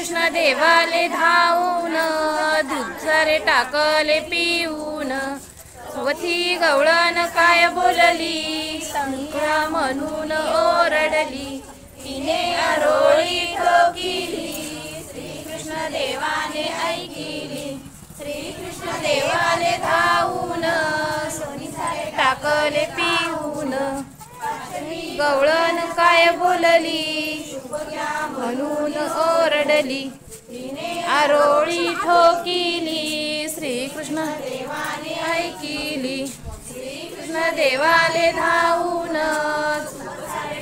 श्रीकृष्ण देवाले धावून दूध सारे टाकले पिऊन वथी गवळण काय बोलली संख्या म्हणून ओरडली तिने आरोळी ठोकिली श्रीकृष्ण देवाने ऐकिली श्रीकृष्ण देवाले धावून सोनी सारे टाकले पिऊन गवळण काय बोलली म्हणून ओरडली आरोळी ठोकिली श्रीकृष्ण देवाने ऐकिली श्रीकृष्ण देवाले धावून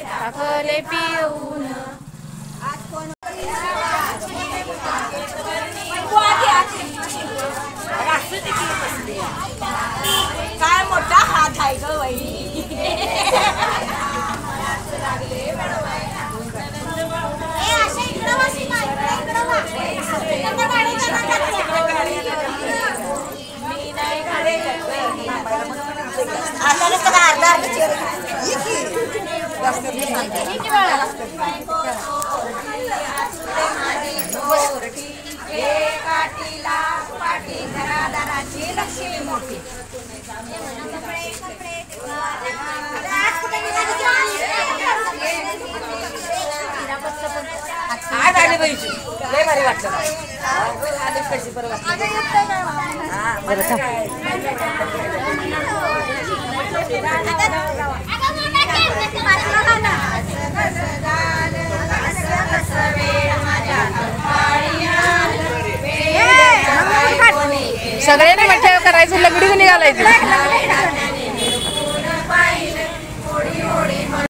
टाकले पिऊन काय मोठा हात आहे ग बाई सगळ्यांनी मठ्ठ्या करायचं लंगडी निघालायची